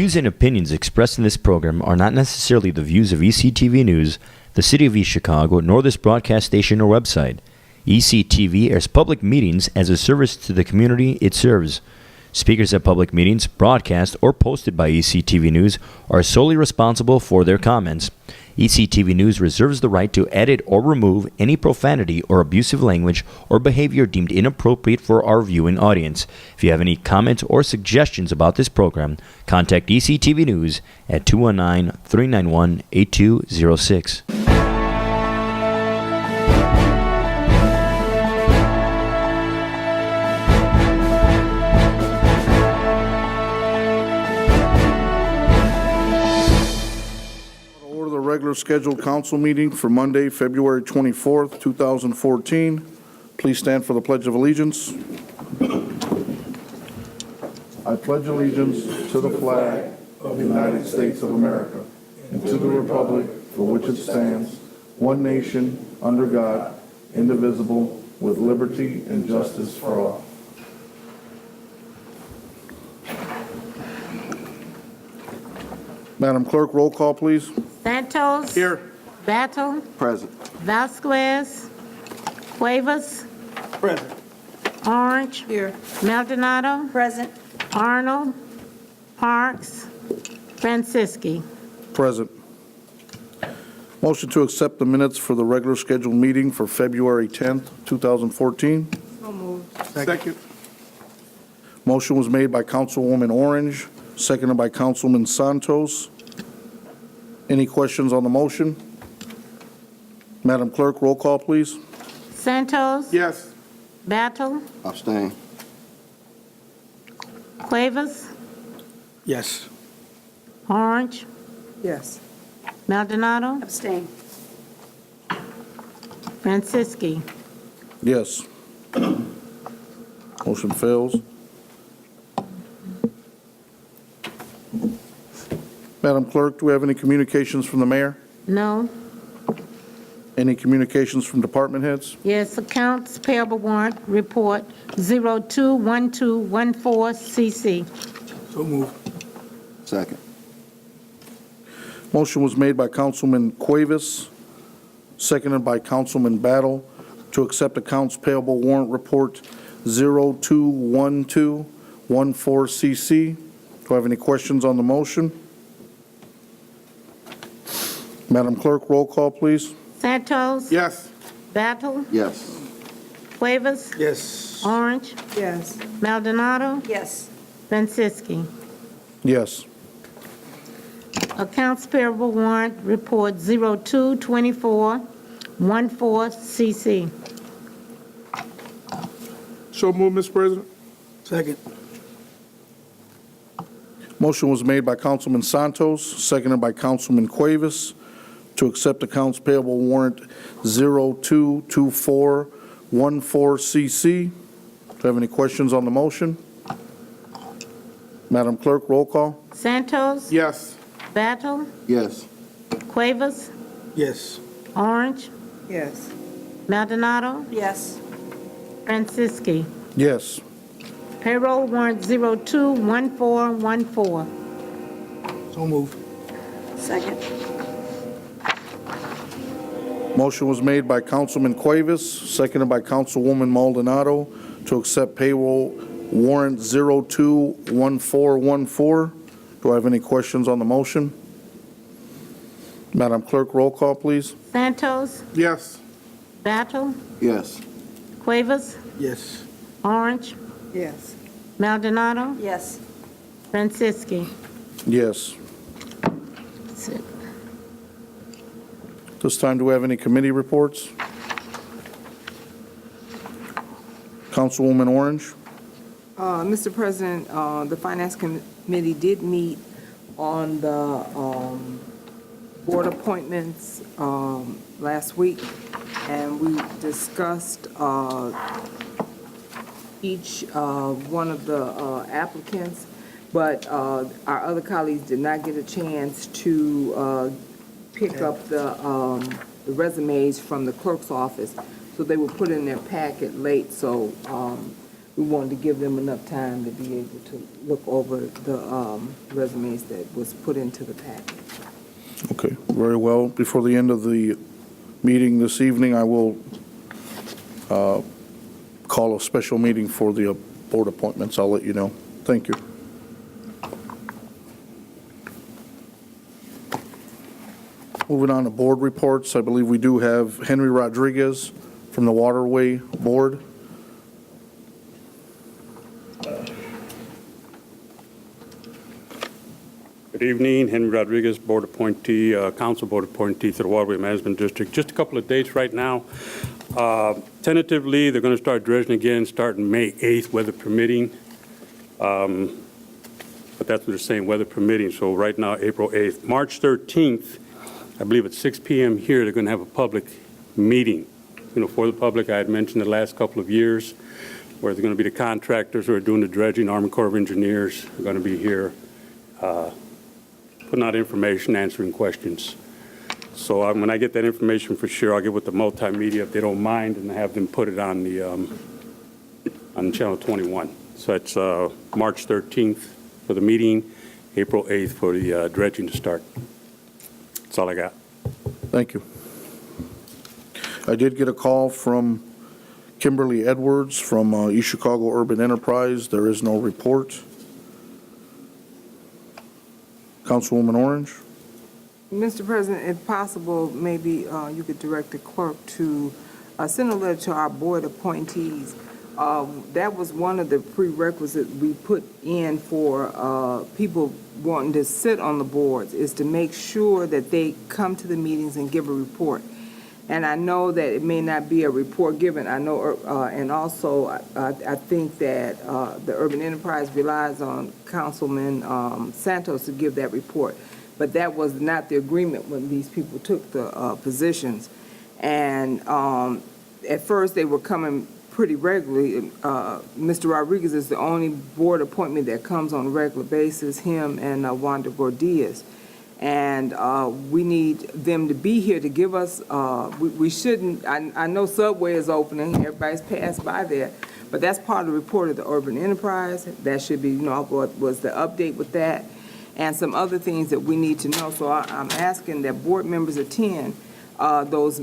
views and opinions expressed in this program are not necessarily the views of ECTV News, the City of East Chicago, nor this broadcast station or website. ECTV airs public meetings as a service to the community it serves. Speakers at public meetings, broadcast, or posted by ECTV News are solely responsible for their comments. ECTV News reserves the right to edit or remove any profanity or abusive language or behavior deemed inappropriate for our viewing audience. If you have any comments or suggestions about this program, contact ECTV News at 219-391-8206. Regular scheduled council meeting for Monday, February 24th, 2014. Please stand for the Pledge of Allegiance. I pledge allegiance to the flag of the United States of America and to the republic for which it stands, one nation, under God, indivisible, with liberty and justice for all. Madam Clerk, roll call, please. Santos. Here. Battle. Present. Vasquez. Cuevas. Present. Orange. Here. Maldonado. Present. Arnold. Parks. Franciski. Present. Motion to accept the minutes for the regular scheduled meeting for February 10th, 2014. So moved. Second. Motion was made by Councilwoman Orange, seconded by Councilman Santos. Any questions on the motion? Madam Clerk, roll call, please. Santos. Yes. Battle. Abstain. Cuevas. Yes. Orange. Yes. Maldonado. Abstain. Franciski. Yes. Motion fails. Madam Clerk, do we have any communications from the mayor? No. Any communications from department heads? Yes, accounts payable warrant report 021214CC. So moved. Second. Motion was made by Councilman Cuevas, seconded by Councilman Battle, to accept accounts payable warrant report 021214CC. Do I have any questions on the motion? Madam Clerk, roll call, please. Santos. Yes. Battle. Yes. Cuevas. Yes. Orange. Yes. Maldonado. Yes. Franciski. Yes. Accounts payable warrant report 022414CC. So moved, Mr. President. Second. Motion was made by Councilman Santos, seconded by Councilman Cuevas, to accept accounts payable warrant 022414CC. Do you have any questions on the motion? Madam Clerk, roll call. Santos. Yes. Battle. Yes. Cuevas. Yes. Orange. Yes. Maldonado. Yes. Franciski. Yes. Payroll warrant 021414. So moved. Second. Motion was made by Councilman Cuevas, seconded by Councilwoman Maldonado, to accept payroll warrant 021414. Do I have any questions on the motion? Madam Clerk, roll call, please. Santos. Yes. Battle. Yes. Cuevas. Yes. Orange. Yes. Maldonado. Yes. Franciski. Yes. That's it. This time, do we have any committee reports? Councilwoman Orange? Mr. President, the Finance Committee did meet on the board appointments last week, and we discussed each one of the applicants, but our other colleagues did not get a chance to pick up the resumes from the clerk's office, so they were put in their packet late, so we wanted to give them enough time to be able to look over the resumes that was put into the packet. Okay, very well. Before the end of the meeting this evening, I will call a special meeting for the board appointments. I'll let you know. Thank you. Moving on to board reports, I believe we do have Henry Rodriguez from the Waterway Board. Good evening, Henry Rodriguez, Board Appointee, Council Board Appointee to the Waterway Management District. Just a couple of dates right now. Tentatively, they're going to start dredging again starting May 8th, weather permitting. But that's what they're saying, weather permitting. So right now, April 8th. March 13th, I believe at 6 p.m. here, they're going to have a public meeting, for the public. I had mentioned the last couple of years where they're going to be the contractors who are doing the dredging, Army Corps of Engineers are going to be here putting out information, answering questions. So when I get that information for sure, I'll get with the multimedia if they don't mind and have them put it on the on Channel 21. So it's March 13th for the meeting, April 8th for the dredging to start. That's all I got. Thank you. I did get a call from Kimberly Edwards from East Chicago Urban Enterprise. There is no report. Councilwoman Orange? Mr. President, if possible, maybe you could direct the clerk to send a letter to our board appointees. That was one of the prerequisites we put in for people wanting to sit on the boards, is to make sure that they come to the meetings and give a report. And I know that it may not be a report given. I know, and also I think that the Urban Enterprise relies on Councilman Santos to give that report. But that was not the agreement when these people took the positions. And at first they were coming pretty regularly. Mr. Rodriguez is the only board appointment that comes on a regular basis, him and Wanda Gordias. And we need them to be here to give us, we shouldn't, I know Subway is opening, everybody's passed by there, but that's part of the report of the Urban Enterprise. That should be, what was the update with that, and some other things that we need to know. So I'm asking that board members attend those,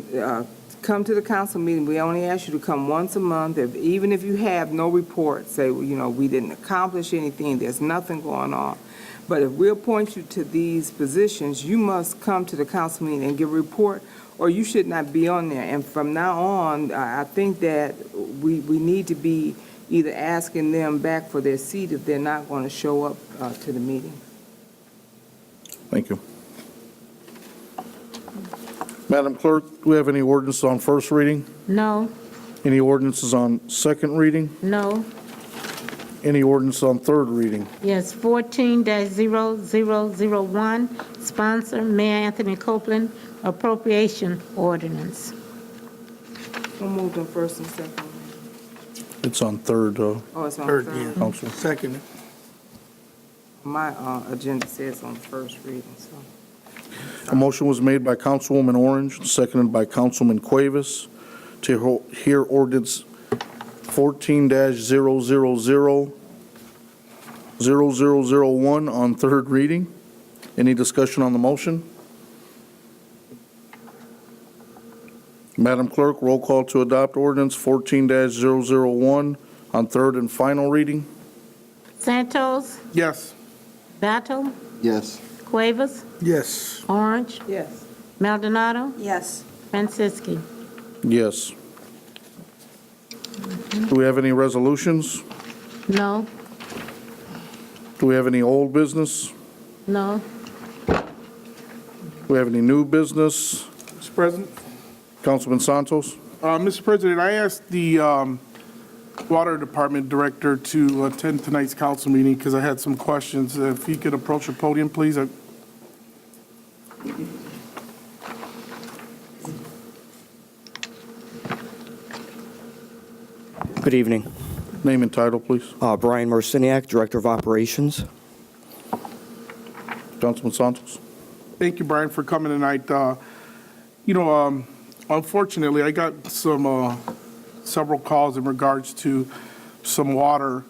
come to the council meeting. We only ask you to come once a month. Even if you have no report, say, we didn't accomplish anything, there's nothing going on. But if we appoint you to these positions, you must come to the council meeting and give a report, or you should not be on there. And from now on, I think that we need to be either asking them back for their seat if they're not going to show up to the meeting. Thank you. Madam Clerk, do we have any ordinances on first reading? No, Any ordinances on second reading? no. Any ordinance on third reading? Yes, 14-0001, sponsor Mayor Anthony Copeland, appropriation ordinance. We'll move to first and second. It's on third, Oh, it's on Third, third. yeah. Council. Second. My agenda says on first reading, so. A motion was made by Councilwoman Orange, seconded by Councilman Cuevas to hear ordinance 14-0000001 on third reading. Any discussion on the motion? Madam Clerk, roll call to adopt ordinance 14-001 on third and final reading. Santos, Yes. Battle, Yes. Cuevas, Yes. Orange, Yes. Maldonado, Yes. Franciski. Yes. Do we have any resolutions? No, Do we have any old business? no. Do we have any new business? Mr. President, Councilman Santos? Mr. President, I asked the Water Department Director to attend tonight's council meeting because I had some questions. If he could approach the podium, please. Good evening. Name and title, please. Brian Marciniak, Director of Operations. Councilman Santos? Thank you, Brian, for coming tonight. Unfortunately, I got several calls in regards to some water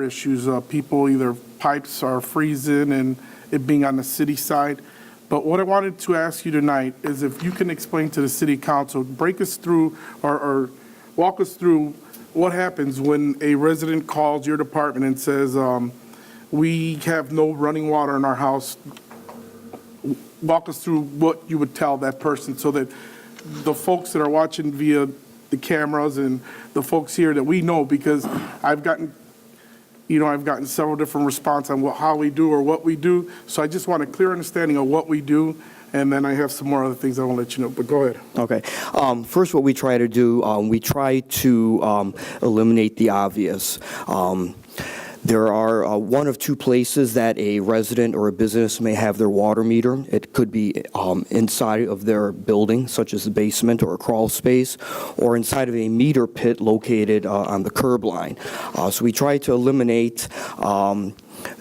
issues. People, either pipes are freezing and it being on the city side. But what I wanted to ask you tonight is if you can explain to the city council, break us through or walk us through what happens when a resident calls your department and says, we have no running water in our house. Walk us through what you would tell that person so that the folks that are watching via the cameras and the folks here that we know, because I've gotten several different responses on how we do or what we do. So I just want a clear understanding of what we do. And then I have some more other things I want to let you know, but go ahead. Okay. First, what we try to do, we try to eliminate the obvious. There are one of two places that a resident or a business may have their water meter. It could be inside of their building, such as the basement or a crawl space, or inside of a meter pit located on the curb line. So we try to eliminate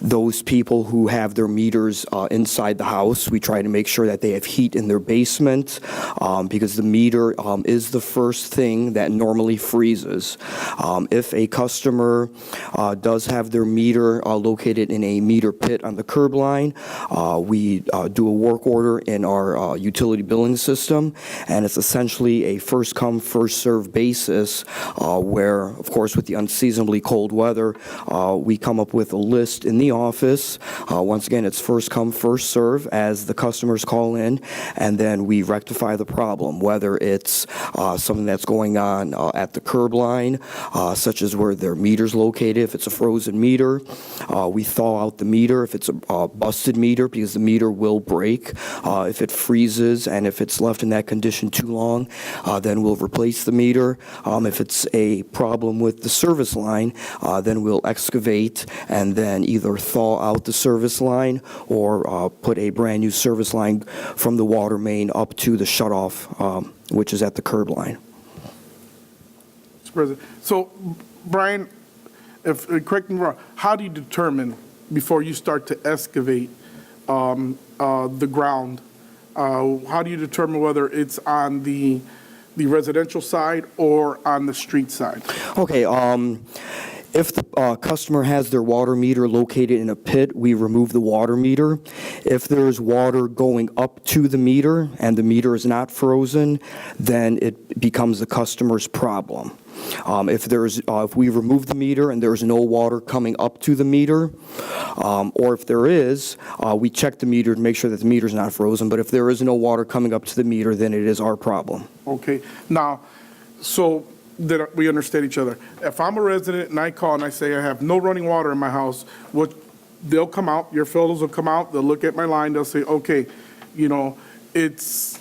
those people who have their meters inside the house. We try to make sure that they have heat in their basement because the meter is the first thing that normally freezes. If a customer does have their meter located in a meter pit on the curb line, we do a work order in our utility billing system, and it's essentially a first come, first served basis where, of course, with the unseasonably cold weather, we come up with a list in the office. Once again, it's first come, first serve as the customers call in, and then we rectify the problem, whether it's something that's going on at the curb line, such as where their meter's located. If it's a frozen meter, we thaw out the meter. If it's a busted meter, because the meter will break. If it freezes and if it's left in that condition too long, then we'll replace the meter. If it's a problem with the service line, then we'll excavate and then either thaw out the service line or put a brand new service line from the water main up to the shutoff, which is at the curb line. Mr. President. So, Brian, correct me if I'm wrong, how do you determine before you start to excavate the ground? How do you determine whether it's on the residential side or on the street side? Okay, if the customer has their water meter located in a pit, we remove the water meter. If there's water going up to the meter and the meter is not frozen, then it becomes the customer's problem. If we remove the meter and there's no water coming up to the meter, or if there is, we check the meter to make sure that the meter's not frozen. But if there is no water coming up to the meter, then it is our problem. Okay. Now, so that we understand each other. If I'm a resident and I call and I say I have no running water in my house, they'll come out, your fellows will come out, they'll look at my line, they'll say, okay, it's,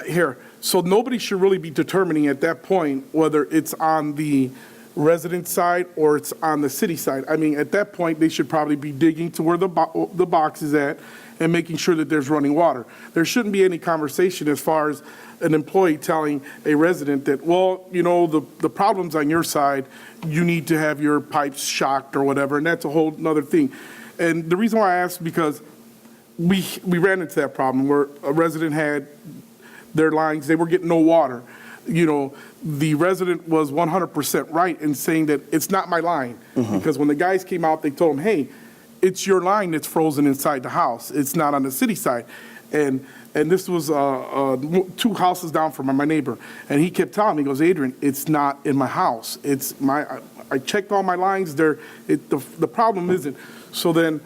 here. So nobody should really be determining at that point whether it's on the resident side or it's on the city side. I mean, at that point, they should probably be digging to where the box is at and making sure that there's running water. There shouldn't be any conversation as far as an employee telling a resident that, well, the problem's on your side, you need to have your pipes shocked or whatever, and that's a whole nother thing. And the reason why I asked, because we ran into that problem where a resident had their lines, they were getting no water. The resident was 100% right in saying that it's not my line. Mm-hmm. Because when the guys came out, they told him, hey, it's your line that's frozen inside the house. It's not on the city side. And this was 2 houses down from my neighbor. And he kept telling me, he goes, Adrian, it's not in my house. I checked all my lines there. The problem isn't. So then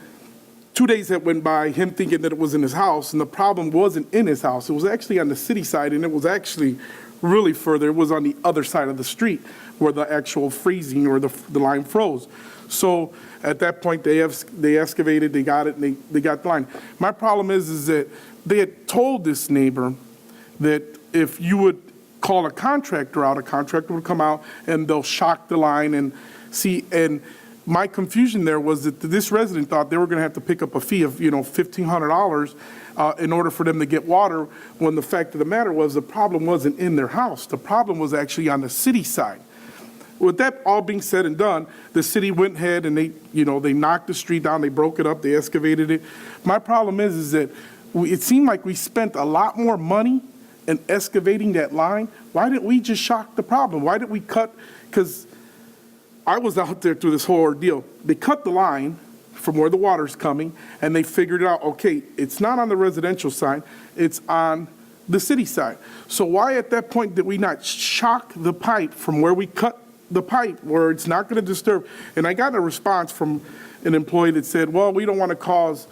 2 days that went by, him thinking that it was in his house, and the problem wasn't in his house. It was actually on the city side, and it was actually really further. It was on the other side of the street where the actual freezing or the line froze. So at that point, they excavated, they got it, and they got the line. My problem is that they had told this neighbor that if you would call a contractor out, a contractor would come out and they'll shock the line and see. And my confusion there was that this resident thought they were going to have to pick up a fee of, $1,500 in order for them to get water, when the fact of the matter was the problem wasn't in their house. The problem was actually on the city side. With that all being said and done, the city went ahead and they knocked the street down, they broke it up, they excavated it. My problem is that it seemed like we spent a lot more money and excavating that line, why didn't we just shock the problem? Why didn't we cut? Because I was out there through this whole ordeal. They cut the line from where the water's coming, and they figured out, okay, it's not on the residential side, it's on the city side. So why at that point did we not shock the pipe from where we cut the pipe, where it's not going to disturb? And I got a response from an employee that said, well, we don't want to cause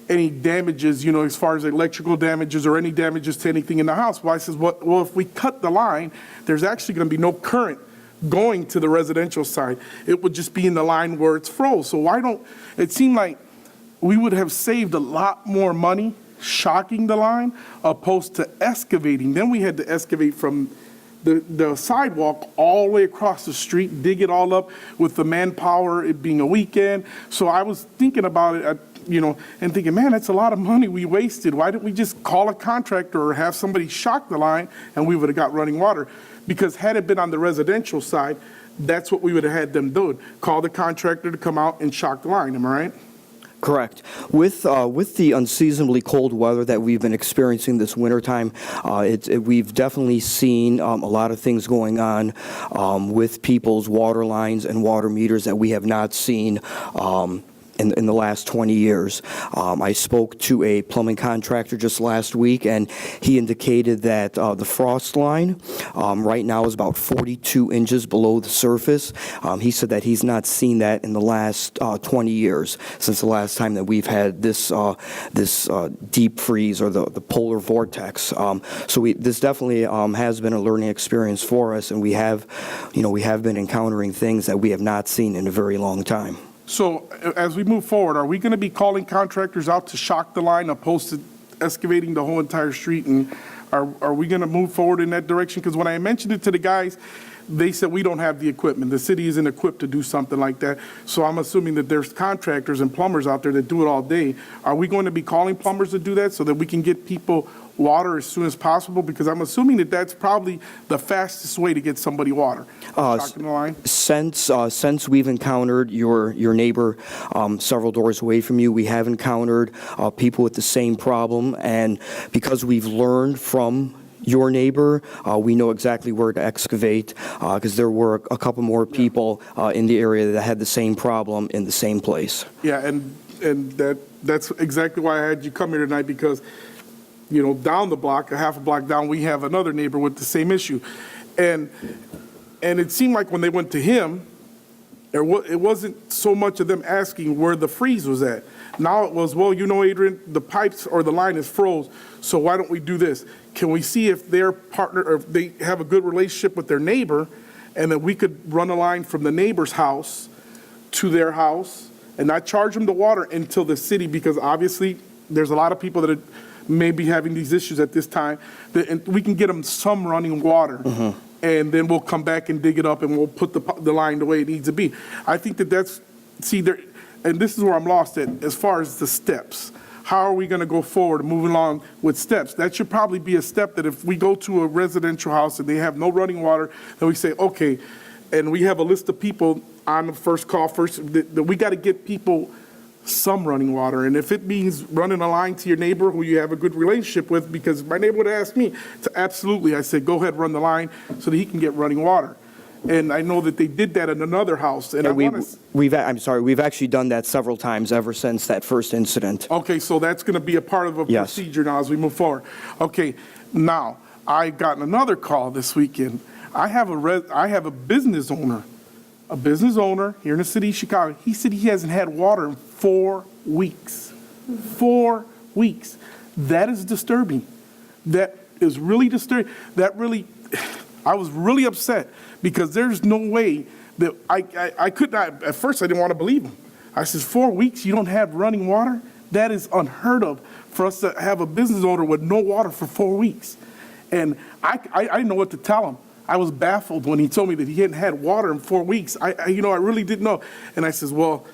any damages, you know, as far as electrical damages or any damages to anything in the house. Well, I says, well, if we cut the line, there's actually going to be no current going to the residential side. It would just be in the line where it's froze. So why don't, it seemed like we would have saved a lot more money shocking the line opposed to excavating. Then we had to excavate from the sidewalk all the way across the street, dig it all up with the manpower, it being a weekend. So I was thinking about it, you know, and thinking, man, that's a lot of money we wasted. Why didn't we just call a contractor or have somebody shock the line and we would have got running water? Because had it been on the residential side, that's what we would have had them do. Call the contractor to come out and shock the line, am I right? Correct. With the unseasonably cold weather that we've been experiencing this wintertime, we've definitely seen a lot of things going on with people's water lines and water meters that we have not seen in the last 20 years. I spoke to a plumbing contractor just last week, and he indicated that the frost line right now is about 42 inches below the surface. He said that he's not seen that in the last 20 years, since the last time that we've had this deep freeze or the polar vortex. So this definitely has been a learning experience for us, and we have been encountering things that we have not seen in a very long time. So as we move forward, are we going to be calling contractors out to shock the line opposed to excavating the whole entire street? And are we going to move forward in that direction? Because when I mentioned it to the guys, they said we don't have the equipment. The city isn't equipped to do something like that. So I'm assuming that there's contractors and plumbers out there that do it all day. Are we going to be calling plumbers to do that so that we can get people water as soon as possible? Because I'm assuming that that's probably the fastest way to get somebody water. Shocking the line. Since we've encountered your neighbor several doors away from you, we have encountered people with the same problem, and because we've learned from your neighbor, we know exactly where to excavate, because there were a couple more people in the area that had the same problem in the same place. Yeah, and that's exactly why I had you come here tonight, because you know, down the block, a half a block down, we have another neighbor with the same issue. And it seemed like when they went to him, it wasn't so much of them asking where the freeze was at. Now it was, well, you know, Adrian, the pipes or the line is froze, so why don't we do this? Can we see if their partner, or if they have a good relationship with their neighbor, and that we could run a line from the neighbor's house to their house and not charge them the water until the city, because obviously there's a lot of people that are may be having these issues at this time, and we can get them some running water, and then we'll come back and dig it up and we'll put the line the way it needs to be. I think and this is where I'm lost at, as far as the steps. How are we going to go forward, moving along with steps? That should probably be a step that if we go to a residential house and they have no running water, then we say, okay, and we have a list of people on the first call that we got to get people some running water. And if it means running a line to your neighbor who you have a good relationship with, because my neighbor would ask me to absolutely, I said, go ahead, run the line so that he can get running water. And I know that they did that in another house. And we've actually done that several times ever since that first incident. Okay, so that's going to be a part of a procedure now as we move forward. Okay, now, I got another call this weekend. I have a business owner here in the city of Chicago. He said he hasn't had water in 4 weeks. 4 weeks. That is disturbing. That is really disturbing. I was really upset, because there's no way that I could not, at first I didn't want to believe him. I said, 4 weeks you don't have running water? That is unheard of for us to have a business owner with no water for 4 weeks. And I didn't know what to tell him. I was baffled when he told me that he hadn't had water in 4 weeks. I really didn't know. And I says, well,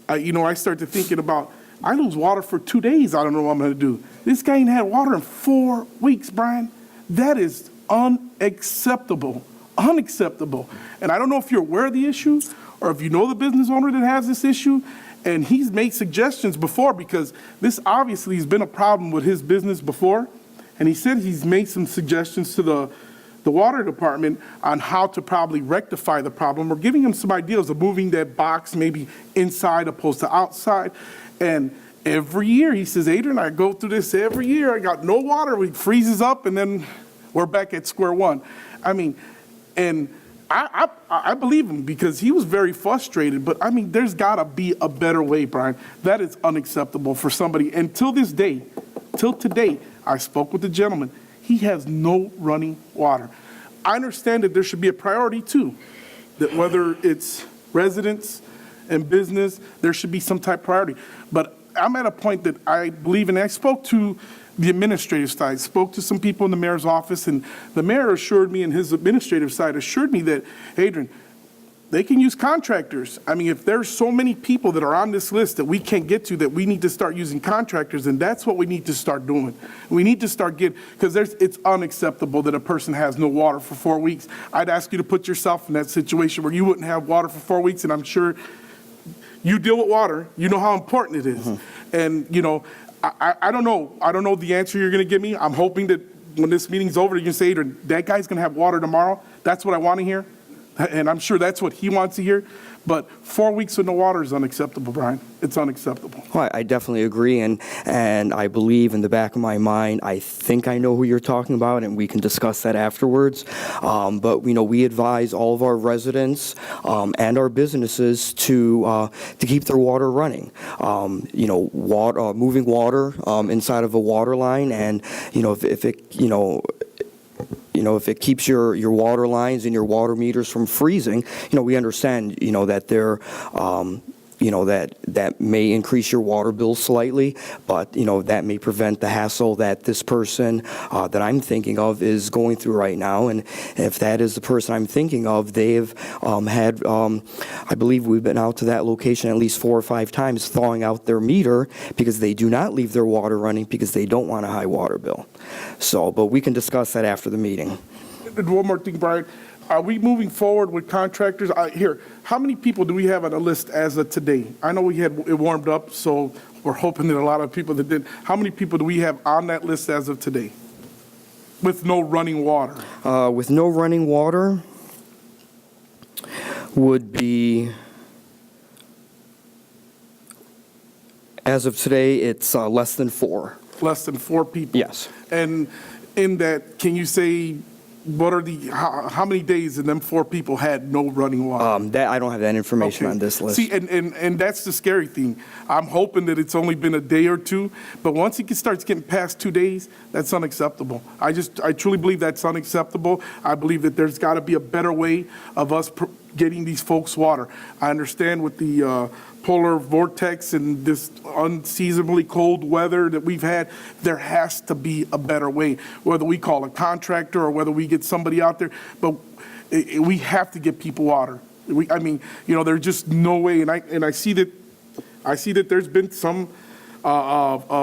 I started thinking about, I lose water for 2 days. I don't know what I'm going to do. This guy ain't had water in 4 weeks, Brian. That is unacceptable. Unacceptable. And I don't know if you're aware of the issue or if you know the business owner that has this issue. And he's made suggestions before, because this obviously has been a problem with his business before. And he said he's made some suggestions to the water department on how to probably rectify the problem. We're giving him some ideas of moving that box maybe inside opposed to outside. And every year, he says, Adrian, I go through this every year. I got no water. It freezes up, and then we're back at square one. I mean, and I believe him because he was very frustrated. But, I mean, there's got to be a better way, Brian. That is unacceptable for somebody. Until this day, till today, I spoke with the gentleman. He has no running water. I understand that there should be a priority, too, that whether it's residents and business, there should be some type of priority. But I'm at a point that I believe, and I spoke to the administrative side, spoke to some people in the mayor's office, and the mayor assured me, and his administrative side assured me that, Adrian, they can use contractors. I mean, if there's so many people that are on this list that we can't get to, that we need to start using contractors, and that's what we need to start doing. We need to start getting, because it's unacceptable that a person has no water for 4 weeks. I'd ask you to put yourself in that situation where you wouldn't have water for 4 weeks, and I'm sure you deal with water, you know how important it is. And, you know, I don't know. I don't know the answer you're going to give me. I'm hoping that when this meeting's over, you can say, that guy's going to have water tomorrow. That's what I want to hear. And I'm sure that's what he wants to hear. But 4 weeks with no water is unacceptable, Brian. It's unacceptable. Well, I definitely agree, and I believe in the back of my mind, I think I know who you're talking about, and we can discuss that afterwards. But, you know, we advise all of our residents and our businesses to keep their water running. You know, moving water inside of a water line, and, you know, if it keeps your water lines and your water meters from freezing, you know, we understand, you know, that they're, you know, that may increase your water bill slightly, but, you know, that may prevent the hassle that this person that I'm thinking of is going through right now. And if that is the person I'm thinking of, they've had, I believe we've been out to that location at least 4 or 5 times thawing out their meter because they do not leave their water running because they don't want a high water bill. So, but we can discuss that after the meeting. And one more thing, Brian. Are we moving forward with contractors? Here, how many people do we have on the list as of today? I know we had it warmed up, so we're hoping that a lot of people that did. How many people do we have on that list as of today with no running water? With no running water would be, as of today, it's less than 4. Less than 4 people? Yes. And in that, can you say, what are how many days in them 4 people had no running water? That I don't have that information on this list. See, and that's the scary thing. I'm hoping that it's only been a day or 2, but once it starts getting past 2 days, that's unacceptable. I truly believe that's unacceptable. I believe that there's got to be a better way of us getting these folks water. I understand with the polar vortex and this unseasonably cold weather that we've had, there has to be a better way, whether we call a contractor or whether we get somebody out there, but we have to get people water. I mean, you know, there's just no way, and I see that there's been some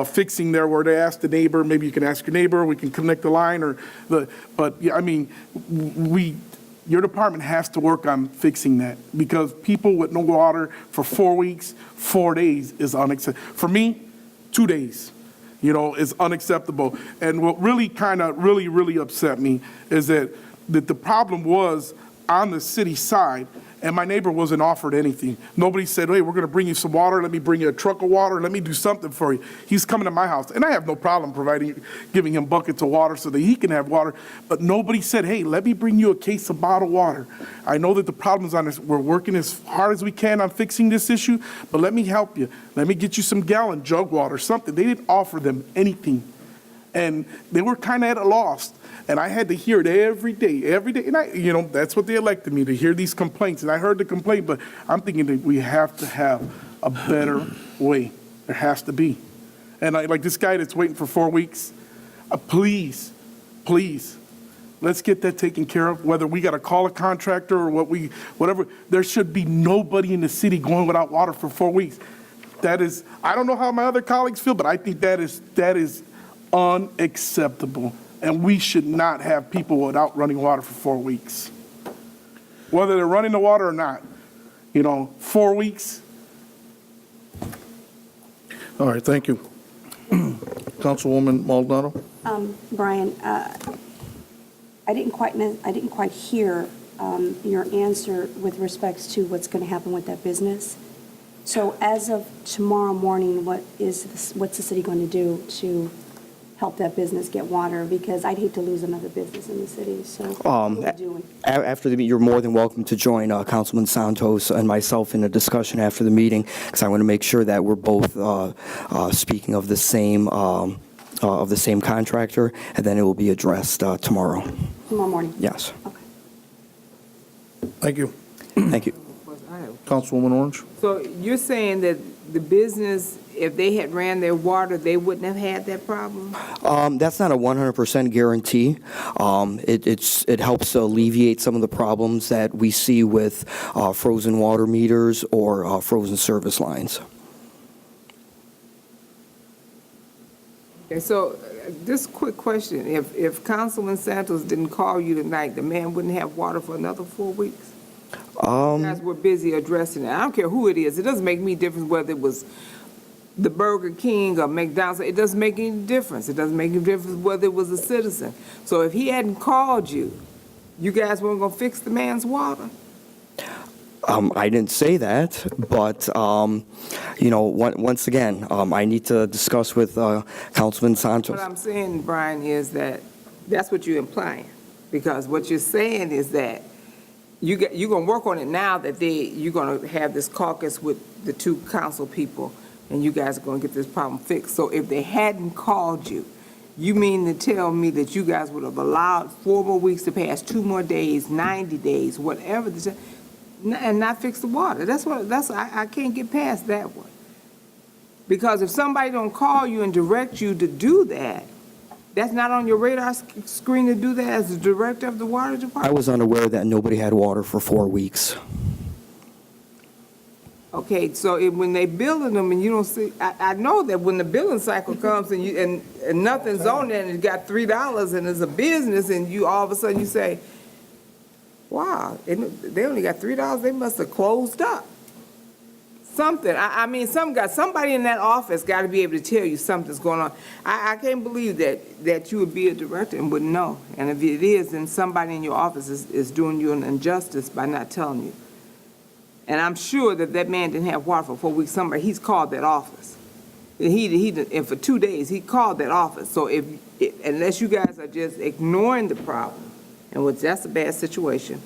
fixing there where they ask the neighbor, maybe you can ask your neighbor, we can connect the line, but yeah, I mean, your department has to work on fixing that, because people with no water for 4 weeks, 4 days is unacceptable. For me, 2 days, you know, is unacceptable. And what really really upset me is that the problem was on the city side, and my neighbor wasn't offered anything. Nobody said, hey, we're going to bring you some water. Let me bring you a truck of water. Let me do something for you. He's coming to my house, and I have no problem giving him buckets of water so that he can have water. But nobody said, hey, let me bring you a case of bottled water. I know that the problem's on us. We're working as hard as we can on fixing this issue, but let me help you. Let me get you some gallon jug water, something. They didn't offer them anything. And they were kind of at a loss. And I had to hear it every day. And that's what they elected me, to hear these complaints. And I heard the complaint, but I'm thinking that we have to have a better way. There has to be. And like this guy that's waiting for 4 weeks, please, let's get that taken care of, whether we got to call a contractor or whatever. There should be nobody in the city going without water for 4 weeks. I don't know how my other colleagues feel, but I think that is unacceptable. And we should not have people without running water for 4 weeks. Whether they're running the water or not, 4 weeks. All right, thank you. Councilwoman Maldonado? Brian, I didn't quite hear your answer with respects to what's going to happen with that business. So as of tomorrow morning, what's the city going to do to help that business get water? Because I'd hate to lose another business in the city, so what are we doing? After the meeting, you're more than welcome to join Councilman Santos and myself in a discussion after the meeting, because I want to make sure that we're both speaking of the same contractor, and then it will be addressed tomorrow. Tomorrow morning? Yes. Okay. Thank you. Thank you. Councilwoman Orange? So you're saying that the business, if they had ran their water, they wouldn't have had that problem? That's not a 100% guarantee. It helps to alleviate some of the problems that we see with frozen water meters or frozen service lines. Okay, so just a quick question. If Councilman Santos didn't call you tonight, the man wouldn't have water for another 4 weeks? You guys were busy addressing it. I don't care who it is. It doesn't make me difference whether it was the Burger King or McDonald's. It doesn't make any difference. It doesn't make any difference whether it was a citizen. So if he hadn't called you, you guys weren't going to fix the man's water? I didn't say that, but, once again, I need to discuss with Councilman Santos. What I'm saying, Brian, is that that's what you're implying. Because what you're saying is that you're going to work on it now that you're going to have this caucus with the two council people, and you guys are going to get this problem fixed. So if they hadn't called you, you mean to tell me that you guys would have allowed 4 more weeks to pass, 2 more days, 90 days, whatever, and not fix the water? I can't get past that one. Because if somebody don't call you and direct you to do that, that's not on your radar screen to do that as the director of the water department? I was unaware that nobody had water for 4 weeks. Okay, so when they building them and you don't see, I know that when the billing cycle comes and nothing's on there and it's got $3 and it's a business and you all of a sudden you say, wow, they only got $3, they must have closed up. Something, I mean, somebody in that office got to be able to tell you something's going on. I can't believe that you would be a director and wouldn't know. And if it is, then somebody in your office is doing you an injustice by not telling you. And I'm sure that man didn't have water for 4 weeks. He's called that office. And for 2 days, he called that office. So unless you guys are just ignoring the problem, and that's a bad situation,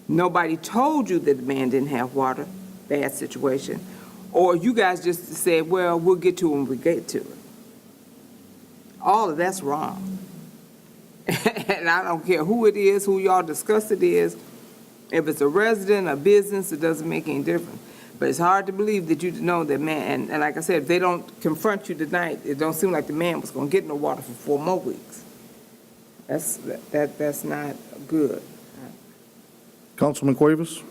nobody told you that the man didn't have water, bad situation, or you guys just said, well, we'll get to it when we get to it. All of that's wrong. And I don't care who it is, who y'all discuss it is. If it's a resident, a business, it doesn't make any difference. But it's hard to believe that you know that man, and like I said, if they don't confront you tonight, it don't seem like the man was going to get no water for 4 more weeks. That's not good. Councilman Cuevas?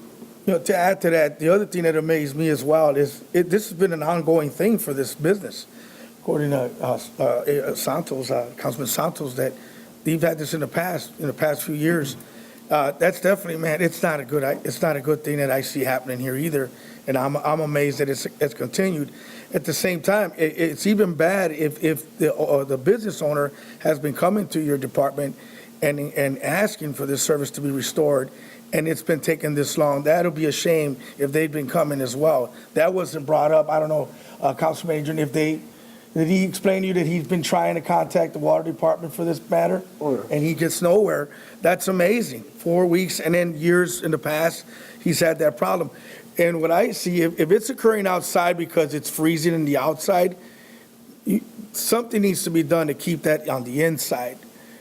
To add to that, the other thing that amazed me as well is this has been an ongoing thing for this business. According to Councilman Santos, that they've had this in the past few years. That's definitely, man, it's not a good thing that I see happening here either. And I'm amazed that it's continued. At the same time, it's even bad if the business owner has been coming to your department and asking for this service to be restored, and it's been taking this long. That'll be a shame if they've been coming as well. That wasn't brought up. I don't know, Councilman Adrian, did he explain to you that he's been trying to contact the water department for this matter? And he gets nowhere. That's amazing. 4 weeks, and then years in the past, he's had that problem. And what I see, if it's occurring outside because it's freezing in the outside, something needs to be done to keep that on the inside.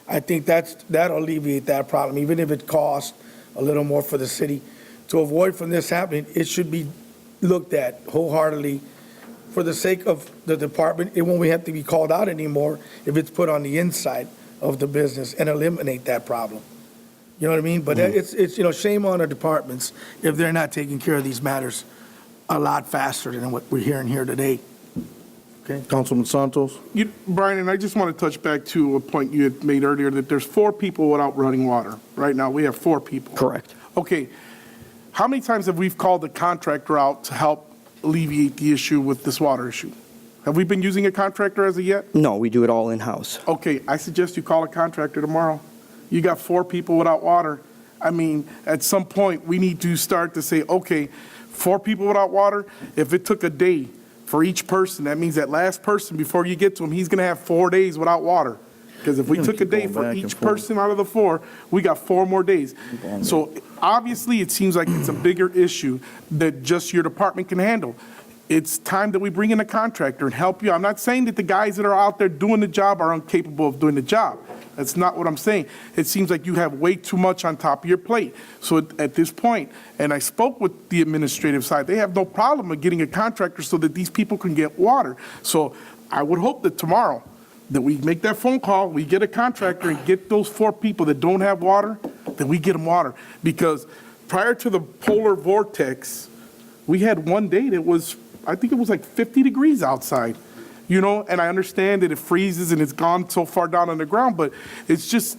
I think that'll alleviate that problem, even if it costs a little more for the city. To avoid from this happening, it should be looked at wholeheartedly for the sake of the department. It won't have to be called out anymore if it's put on the inside of the business and eliminate that problem. You know what I mean? But it's shame on the departments if they're not taking care of these matters a lot faster than what we're hearing here today. Okay. Councilman Santos? Brian, and I just want to touch back to a point you had made earlier, that there's 4 people without running water. Right now, we have 4 people. Correct. Okay. How many times have we called the contractor out to help alleviate the issue with this water issue? Have we been using a contractor as of yet? No, we do it all in-house. Okay, I suggest you call a contractor tomorrow. You got 4 people without water. I mean, at some point, we need to start to say, okay, 4 people without water, if it took a day for each person, that means that last person, before you get to him, he's gonna have 4 days without water. Because if we You're gonna took a keep day going for back and each forth. person out of the 4, we got 4 more days. So obviously, it seems like it's a bigger issue that just your department can handle. It's time that we bring in a contractor and help you. I'm not saying that the guys that are out there doing the job are incapable of doing the job. That's not what I'm saying. It seems like you have way too much on top of your plate. So at this point, and I spoke with the administrative side, they have no problem with getting a contractor so that these people can get water. So I would hope that tomorrow, that we make that phone call, we get a contractor and get those 4 people that don't have water, that we get them water. Because prior to the polar vortex, we had one day that was, I think it was like 50 degrees outside, you know, and I understand that it freezes and it's gone so far down on the ground, but it's just,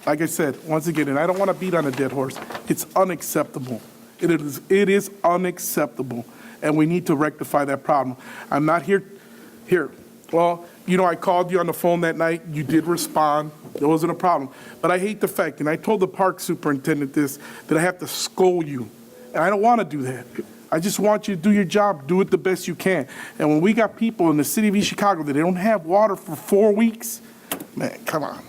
like I said, once again, and I don't want to beat on a dead horse, it's unacceptable. It is unacceptable, and we need to rectify that problem. I'm not here, well, you know, I called you on the phone that night, you did respond, there wasn't a problem. But I hate the fact, and I told the park superintendent this, that I have to scold you, and I don't want to do that. I just want you to do your job, do it the best you can. And when we got people in the city of East Chicago that they don't have water for 4 weeks, man, come on.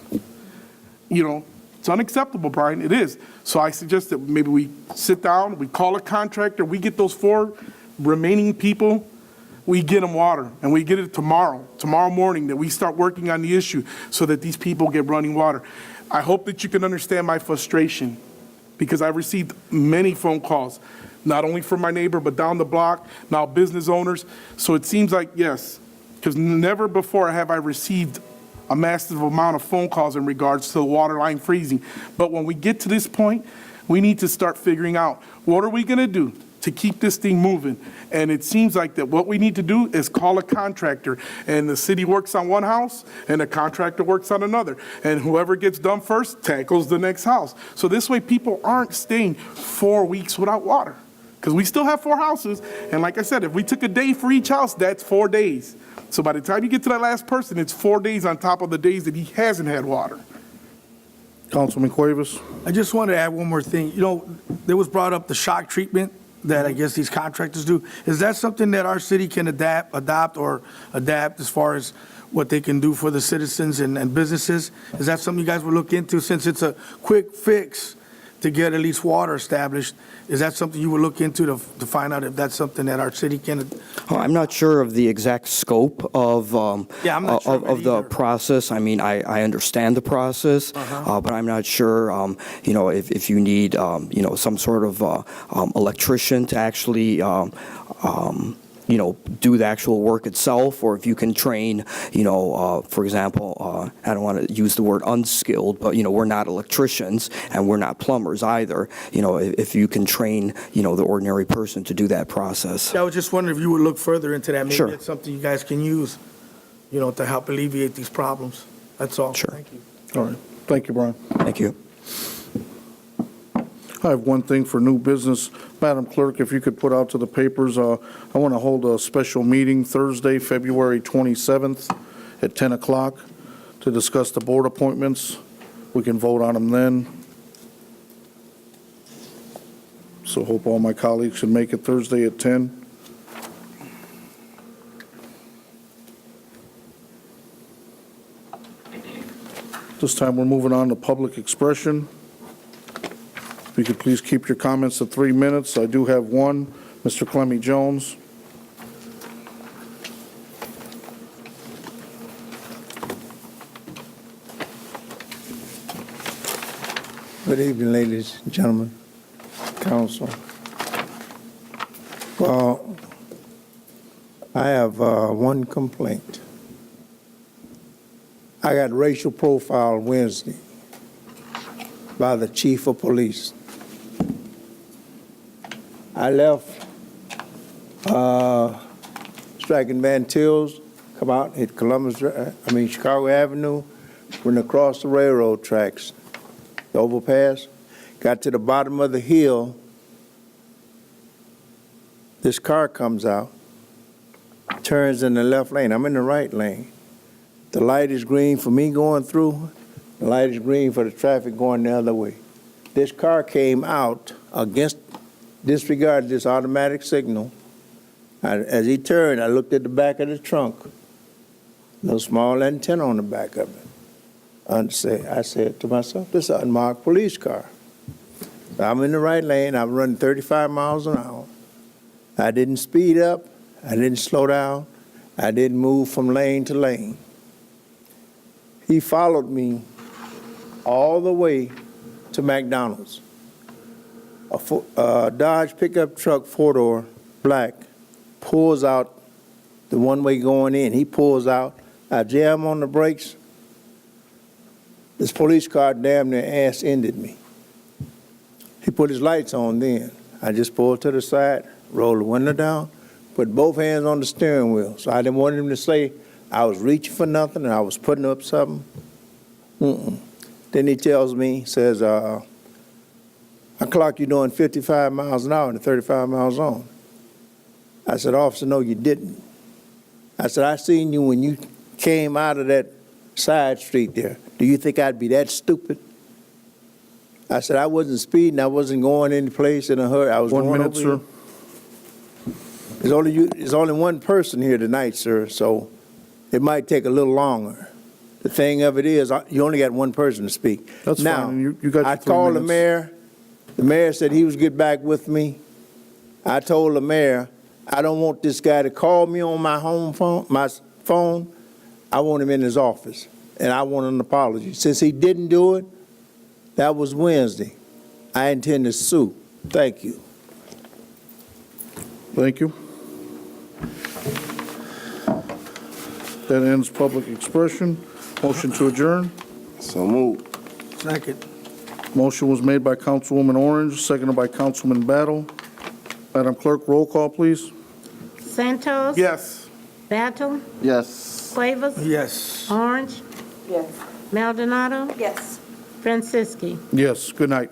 You know, it's unacceptable, Brian, it is. So I suggest that maybe we sit down, we call a contractor, we get those 4 remaining people, we get them water, and we get it tomorrow morning, that we start working on the issue so that these people get running water. I hope that you can understand my frustration, because I received many phone calls, not only from my neighbor, but down the block, now business owners. So it seems like, yes, because never before have I received a massive amount of phone calls in regards to the water line freezing. But when we get to this point, we need to start figuring out, what are we going to do to keep this thing moving? And it seems like that what we need to do is call a contractor, and the city works on one house and the contractor works on another, and whoever gets done first tackles the next house. So this way people aren't staying 4 weeks without water, because we still have 4 houses. And like I said, if we took a day for each house, that's 4 days. So by the time you get to that last person, it's 4 days on top of the days that he hasn't had water. Councilman Cuevas? I just wanted to add one more thing. You know, there was brought up the shock treatment that I guess these contractors do. Is that something that our city can adapt as far as what they can do for the citizens and businesses? Is that something you guys would look into, since it's a quick fix to get at least water established? Is that something you would look into to find out if that's something that our city can? I'm not sure of the exact scope of Yeah, I'm not sure of it of the either. process. I mean, I understand the process, but I'm not sure, you know, if you need, you know, some sort of electrician to actually, you know, do the actual work itself, or if you can train, you know, for example, I don't want to use the word unskilled, but, you know, we're not electricians and we're not plumbers either. You know, if you can train, you know, the ordinary person to do that process. I was just wondering if you would look further into that. Maybe Sure. it's something you guys can use, you know, to help alleviate these problems. That's all. Sure. Thank you. All right, thank you, Brian. Thank you. I have one thing for new business. Madam Clerk, if you could put out to the papers, I want to hold a special meeting Thursday, February 27th at 10 o'clock to discuss the board appointments. We can vote on them then. So hope all my colleagues can make it Thursday at 10. This time, we're moving on to public expression. If you could please keep your comments to 3 minutes. I do have one, Mr. Clemmy Jones. Good evening, ladies and gentlemen, council. Well, I have one complaint. I got racial profile Wednesday by the chief of police. I left Striking Van Tills, come out at Chicago Avenue, went across the railroad tracks, the overpass, got to the bottom of the hill. This car comes out. turns in the left lane. I'm in the right lane. The light is green for me going through. The light is green for the traffic going the other way. This car came out disregarded this automatic signal. As he turned, I looked at the back of the trunk. No small antenna on the back of it. I said to myself, this is an unmarked police car. I'm in the right lane. I'm running 35 miles an hour. I didn't speed up. I didn't slow down. I didn't move from lane to lane. He followed me all the way to McDonald's. A Dodge pickup truck, four-door, black, pulls out the one-way going in. He pulls out. I jam on the brakes. This police car damn near ass-ended me. He put his lights on then. I just pulled to the side, rolled the window down, put both hands on the steering wheel. So I didn't want him to say I was reaching for nothing and I was putting up something. Then he tells me, says, I clocked you doing 55 miles an hour and 35 miles on. I said, officer, no, you didn't. I said, I seen you when you came out of that side street there. Do you think I'd be that stupid? I said, I wasn't speeding. I wasn't going any place in a hurry. I was 1 going minute, over sir. here. There's only one person here tonight, sir, so it might take a little longer. The thing of it is, you only got one person to speak. That's now, fine. You got your I 3 called the minutes. mayor. The mayor said he was get back with me. I told the mayor, I don't want this guy to call me on my phone. I want him in his office, and I want an apology. Since he didn't do it, that was Wednesday. I intend to sue. Thank you. Thank you. That ends public expression. Motion to adjourn. So moved. Second. Motion was made by Councilwoman Orange, seconded by Councilman Battle. Madam Clerk, roll call, please. Santos? Yes. Battle? Yes. Cuevas? Yes. Orange? Yes. Maldonado? Yes. Franciski? Yes, good night.